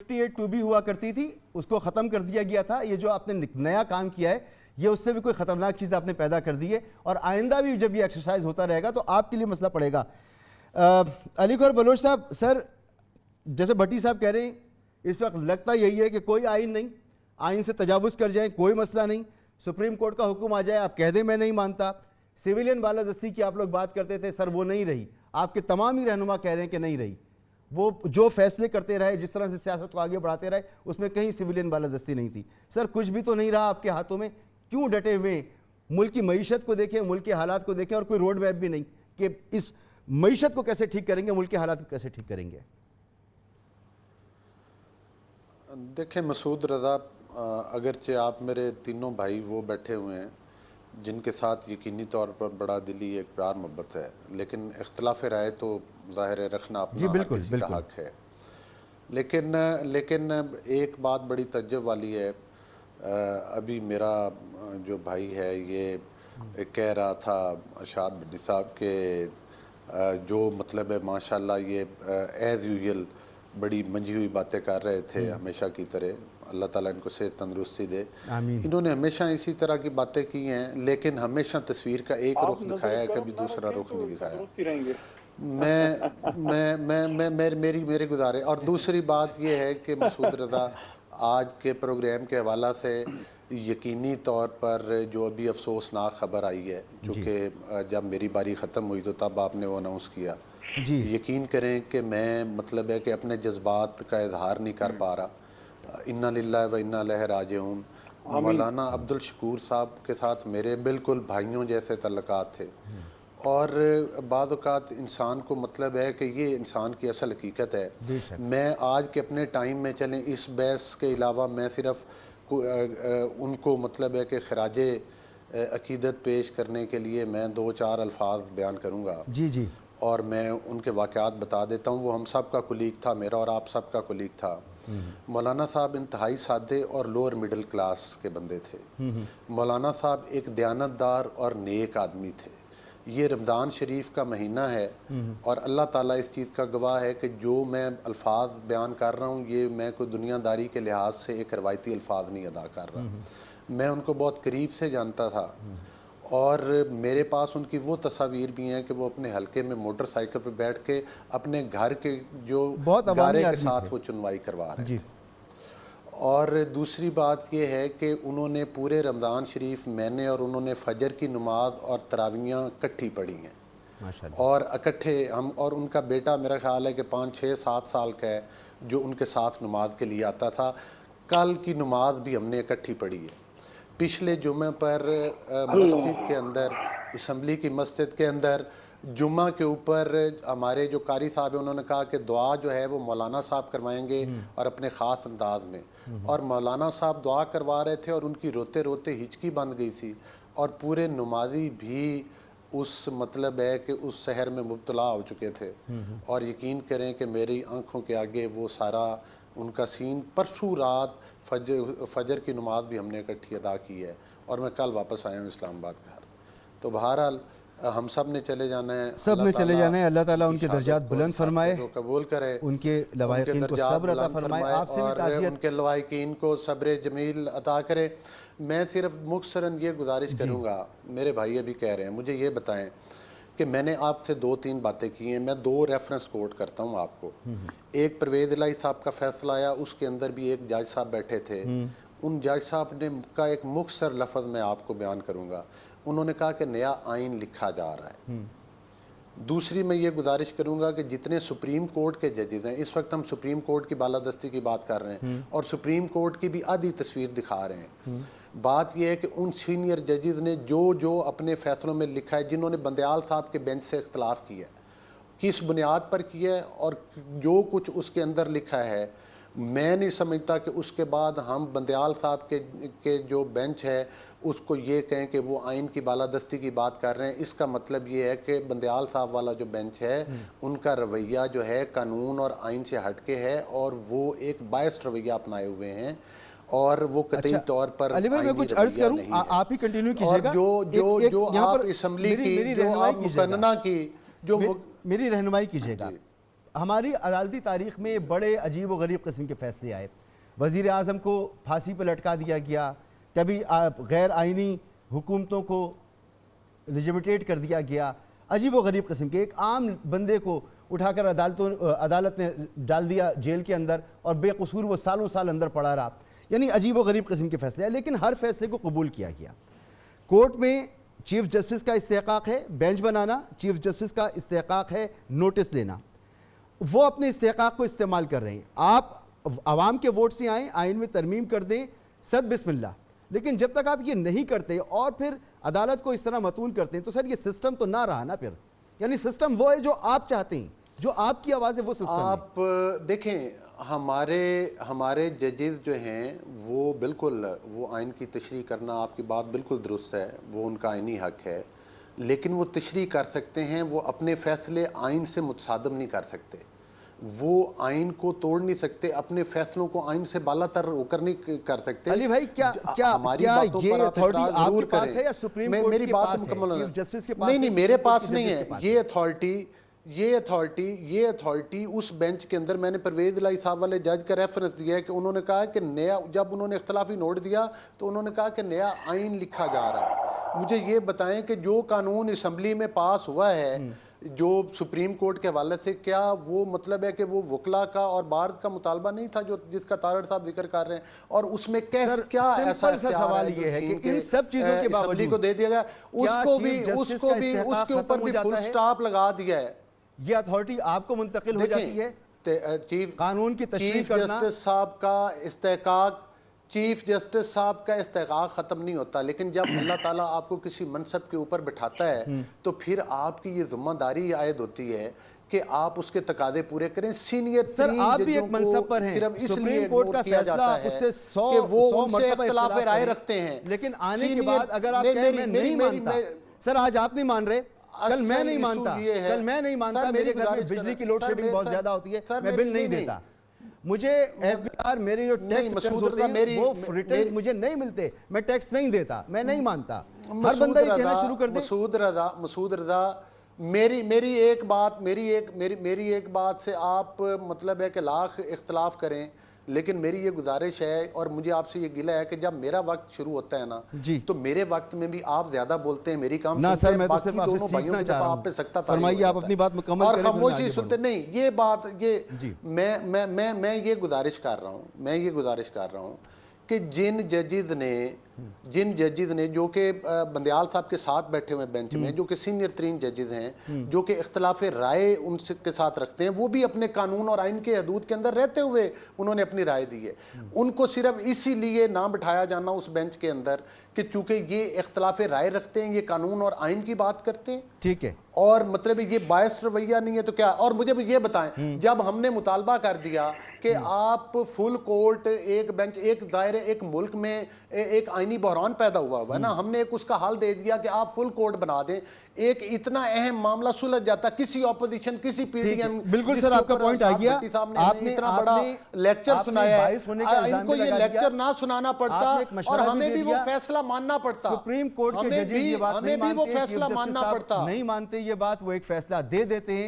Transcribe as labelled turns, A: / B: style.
A: 58 भी हुआ करती थी, उसको ख़त्म कर दिया गया था। ये जो आपने नया काम किया है, ये उससे भी कोई ख़तरनाक चीज़ आपने पैदा कर दी है, और आइंदा भी जब ये एक्सरसाइज होता रहेगा तो आपके लिए मसला पड़ेगा। अली गौहर बलोच साहब, सर जैसे भट्टी साहब कह रहे हैं, इस वक्त लगता यही है कि कोई आइन नहीं, आइन से तजावुज़ कर जाएं कोई मसला नहीं, सुप्रीम कोर्ट का हुक्म आ जाए आप कह दें मैं नहीं मानता। सिविलियन बालादस्ती की आप लोग बात करते थे, सर वो नहीं रही, आपके तमाम ही रहनुमा कह रहे हैं कि नहीं रही। वो जो फैसले करते रहे, जिस तरह से सियासत को आगे बढ़ाते रहे, उसमें कहीं सिविलियन बालादस्ती नहीं थी। सर कुछ भी तो नहीं रहा आपके हाथों में, क्यों डटे हुए? मुल्क की मईशत को देखें, मुल्क के हालात को देखें, और कोई रोड मैप भी नहीं कि इस मईशत को कैसे ठीक करेंगे, मुल्क के हालात को कैसे ठीक करेंगे।
B: देखें मसूद रज़ा, अगरचे आप मेरे तीनों भाई वो बैठे हुए हैं जिनके साथ यकीनी तौर पर बड़ा दिली एक प्यार मोहब्बत है, लेकिन इख्तलाफ राय तो ज़ाहिर है रखना अपना हर किसी का हक है। लेकिन एक बात बड़ी तज्जुब वाली है, अभी मेरा जो भाई है ये कह रहा था अरशाद भट्टी साहब के जो मतलब है माशाल्लाह ये एज़ यूजुअल बड़ी मंजी हुई बातें कर रहे थे हमेशा की तरह, अल्लाह ताला इनको सेहत तंदुरुस्ती दे। इन्होंने हमेशा इसी तरह की बातें की हैं, लेकिन हमेशा तस्वीर का एक रुख दिखाया है, कभी दूसरा रुख नहीं दिखाया। मेरी गुजारे। और दूसरी बात ये है कि मसूद रज़ा, आज के प्रोग्राम के हवाला से यकीनी तौर पर जो अभी अफसोसनाक ख़बर आई है, चूँकि जब मेरी बारी ख़त्म हुई तो तब आपने वो अनाउंस किया, यकीन करें कि मैं मतलब है कि अपने जज्बात का इजहार नहीं कर पा रहा। इन्ना लिल्लाहि व इन्ना इलैहि राजिऊन। मौलाना अब्दुल शकूर साहब के साथ मेरे बिल्कुल भाइयों जैसे तल्लुकात थे, और बाद औक़ात इंसान को मतलब है कि ये इंसान की असल हकीकत है। मैं आज के अपने टाइम में चलें इस बहस के अलावा मैं सिर्फ़ उनको मतलब है कि खराज अकीदत पेश करने के लिए मैं 2-4 अल्फाज बयान करूँगा। जी और मैं उनके वाक़यात बता देता हूँ। वो हम सब का कुलीग था, मेरा और आप सब का कुलीग था। मौलाना साहब इंतहाई सादे और लोअर मिडिल क्लास के बंदे थे। मौलाना साहब एक दयानतदार और नेक आदमी थे। ये रमज़ान शरीफ का महीना है और अल्लाह ताला इस चीज़ का गवाह है कि जो मैं अल्फाज बयान कर रहा हूँ ये मैं कोई दुनियादारी के लिहाज से एक रवायती अल्फाज नहीं अदा कर रहा। मैं उनको बहुत करीब से जानता था, और मेरे पास उनकी वो तस्वीर भी हैं कि वो अपने हलके में मोटरसाइकिल पर बैठ के अपने घर के जो गारे के साथ वो चुनवाई करवा रहे थे। और दूसरी बात ये है कि उन्होंने पूरे रमज़ान शरीफ मैंने और उन्होंने फ़जर की नमाज और तरावियाँ इकट्ठी पढ़ी हैं, और इकट्ठे हम, और उनका बेटा मेरा ख्याल है कि 5-6-7 साल का है जो उनके साथ नमाज के लिए आता था। कल की नमाज भी हमने इकट्ठी पढ़ी है। पिछले जुमे पर मस्जिद के अंदर, असम्बली की मस्जिद के अंदर जुम्मा के ऊपर हमारे जो कारी साहब हैं उन्होंने कहा कि दुआ जो है वो मौलाना साहब करवाएंगे और अपने ख़ास अंदाज में, और मौलाना साहब दुआ करवा रहे थे और उनकी रोते रोते हिचकी बंद गई थी, और पूरे नमाजी भी उस मतलब है कि उस शहर में मुब्तला हो चुके थे। और यकीन करें कि मेरी आंखों के आगे वो सारा उनका सीन, परसों रात फजर की नमाज भी हमने इकट्ठी अदा की है, और मैं कल वापस आया हूँ इस्लामाबाद घर। तो बहरहाल हम सब ने चले जाना है,
A: सब ने चले जाना है। अल्लाह ताला उनके दर्जात बुलंद फरमाए,
B: कबूल करे,
A: उनके लवाहिकीन को सब्र अता फरमाए, आपसे भी ताज़ियत,
B: उनके लवाहिकीन को सब्र जमील अता करे। मैं सिर्फ मुख्तसरन ये गुजारिश करूँगा, मेरे भाई अभी कह रहे हैं, मुझे ये बताएं कि मैंने आपसे 2-3 बातें की हैं, मैं 2 रेफरेंस कोट करता हूँ आपको। एक परवेज़ इलाही साहब का फैसला आया, उसके अंदर भी एक जज साहब बैठे थे। उन जज साहब ने का एक मुख्तसर लफ्ज़ मैं आपको बयान करूँगा। उन्होंने कहा कि नया आइन लिखा जा रहा है। दूसरी मैं ये गुजारिश करूँगा कि जितने सुप्रीम कोर्ट के जजेज़ हैं, इस वक्त हम सुप्रीम कोर्ट की बालादस्ती की बात कर रहे हैं और सुप्रीम कोर्ट की भी आधी तस्वीर दिखा रहे हैं। बात यह है कि उन सीनियर जजेज़ ने जो अपने फ़ैसलों में लिखा है, जिन्होंने बंदयाल साहब के बेंच से इख्तलाफ किया है, किस बुनियाद पर किया है, और जो कुछ उसके अंदर लिखा है, मैं नहीं समझता कि उसके बाद हम बंदयाल साहब के जो बेंच है उसको ये कहें कि वो आइन की बालादस्ती की बात कर रहे हैं। इसका मतलब ये है कि बंदयाल साहब वाला जो बेंच है उनका रवैया जो है कानून और आइन से हटके है, और वो एक बायस्ड रवैया अपनाए हुए हैं, और वो कतई तौर पर
A: अली भाई मैं कुछ अर्ज करूं, आप ही कंटिन्यू कीजिएगा।
B: जो आप असम्बली की, जो आप मुकन्ना की, जो
A: मेरी रहनुमाई कीजिएगा। ہماری عدالتی تاریخ میں بڑے عجیب و غریب قسم کے فیصلے آئے. وزیر اعظم کو پھانسی پہ لٹکا دیا گیا, کبھی غیر آئینی حکومتوں کو لیجیمیٹیٹ کر دیا گیا, عجیب و غریب قسم کے. ایک عام بندے کو اٹھا کر عدالت نے ڈال دیا جیل کے اندر اور بے قصور وہ سالوں سال اندر پڑا رہا. یعنی عجیب و غریب قسم کے فیصلے ہیں, لیکن ہر فیصلے کو قبول کیا گیا. کورٹ میں چیف جسٹس کا استحقاق ہے بینچ بنانا, چیف جسٹس کا استحقاق ہے نوٹس لینا. وہ اپنے استحقاق کو استعمال کر رہے ہیں. آپ عوام کے ووٹ سے آئیں, آئین میں ترمیم کر دیں, صد بسم اللہ. لیکن جب تک آپ یہ نہیں کرتے اور پھر عدالت کو اس طرح متون کرتے ہیں تو سر یہ سسٹم تو نہ رہا نا پھر. یعنی سسٹم وہ ہے جو آپ چاہتے ہیں, جو آپ کی آواز ہے وہ سسٹم ہے.
B: آپ دیکھیں ہمارے ججز جو ہیں وہ بالکل وہ آئین کی تشریح کرنا, آپ کی بات بالکل درست ہے, وہ ان کا آئینی حق ہے, لیکن وہ تشریح کر سکتے ہیں, وہ اپنے فیصلے آئین سے متصادم نہیں کر سکتے, وہ آئین کو توڑ نہیں سکتے, اپنے فیصلوں کو آئین سے بالا تر ہو کر نہیں کر سکتے.
A: علی بھائی کیا یہ اتھارٹی آپ کے پاس ہے یا سپریم کورٹ کے پاس ہے, چیف جسٹس کے پاس ہے؟
B: نہیں میرے پاس نہیں ہے یہ اتھارٹی اس بینچ کے اندر. میں نے پرویز الہی صاحب والے جج کا ریفرنس دیا ہے کہ انہوں نے کہا کہ نیا, جب انہوں نے اختلافی نوٹ دیا تو انہوں نے کہا کہ نیا آئین لکھا جا رہا ہے. مجھے یہ بتائیں کہ جو قانون اسمبلی میں پاس ہوا ہے جو سپریم کورٹ کے حوالے سے, کیا وہ مطلب ہے کہ وہ وکلا کا اور بارز کا مطالبہ نہیں تھا جو جس کا طارڑ صاحب ذکر کر رہے ہیں, اور اس میں کیا ایسا
A: سوال یہ ہے کہ ان سب چیزوں کے
B: اسمبلی کو دے دیا گیا, اس کے اوپر بھی فل سٹاپ لگا دیا ہے.
A: یہ اتھارٹی آپ کو منتقل ہو جاتی ہے قانون کی تشریح کرنا.
B: چیف جسٹس صاحب کا استحقاق ختم نہیں ہوتا, لیکن جب اللہ تعالیٰ آپ کو کسی منصب کے اوپر بٹھاتا ہے تو پھر آپ کی یہ ذمہ داری عائد ہوتی ہے کہ آپ اس کے تقاضے پورے کریں. سینئر
A: سر آپ بھی ایک منصب پر ہیں,
B: صرف اس
A: سپریم
B: لیے
A: کورٹ کا فیصلہ اس سے 100
B: کہ وہ ان سے اختلاف رائے رکھتے ہیں,
A: لیکن آنے کے بعد اگر آپ کہیں میں نہیں مانتا, سر آج آپ نہیں مان رہے, کل میں نہیں مانتا, میرے گھر میں بجلی کی لوڈ شیڈنگ بہت زیادہ ہوتی ہے, میں بل نہیں دیتا, مجھے ایف بی آر میرے جو ٹیکس ہوتے ہیں وہ ریٹرنز مجھے نہیں ملتے, میں ٹیکس نہیں دیتا, میں نہیں مانتا. ہر بندہ یہ کہنا شروع کر دے.
B: مسعود رضا میری ایک بات سے آپ مطلب ہے کہ لاکھ اختلاف کریں, لیکن میری یہ گزارش ہے اور مجھے آپ سے یہ گلہ ہے کہ جب میرا وقت شروع ہوتا ہے نا تو میرے وقت میں بھی آپ زیادہ بولتے ہیں, میری کام سنتے ہیں, باقی دونوں بھائیوں کی دفعہ آپ پہ سکتا تھا,
A: فرمائیے آپ اپنی بات مکمل کریں
B: اور خاموشی سنتے نہیں. یہ بات میں یہ گزارش کر رہا ہوں کہ جن ججز نے جو کہ بندیال صاحب کے ساتھ بیٹھے ہوئے بینچ میں, جو کہ سینئر ترین ججز ہیں, جو کہ اختلاف رائے ان کے ساتھ رکھتے ہیں, وہ بھی اپنے قانون اور آئین کے حدود کے اندر رہتے ہوئے انہوں نے اپنی رائے دی ہے. ان کو صرف اسی لیے نہ بٹھایا جانا اس بینچ کے اندر کہ چونکہ یہ اختلاف رائے رکھتے ہیں, یہ قانون اور آئین کی بات کرتے ہیں,
A: ٹھیک ہے,
B: اور مطلب یہ باعث رویہ نہیں ہے تو کیا. اور مجھے یہ بتائیں, جب ہم نے مطالبہ کر دیا کہ آپ فل کورٹ ایک بینچ, ایک ظاہر ایک ملک میں ایک آئینی بحران پیدا ہوا ہے نا, ہم نے ایک اس کا حل دے دیا کہ آپ فل کورٹ بنا دیں, ایک اتنا اہم معاملہ سلجھ جاتا, کسی اپوزیشن کسی پی ڈی ایم,
A: بالکل سر آپ کا پوائنٹ آ گیا,
B: آپ نے اتنا بڑا لیکچر سنایا ہے, ان کو یہ لیکچر نہ سنانا پڑتا اور ہمیں بھی وہ فیصلہ ماننا پڑتا,
A: سپریم کورٹ کے ججز یہ بات نہیں مانتے, نہیں مانتے یہ بات, وہ ایک فیصلہ دے دیتے ہیں.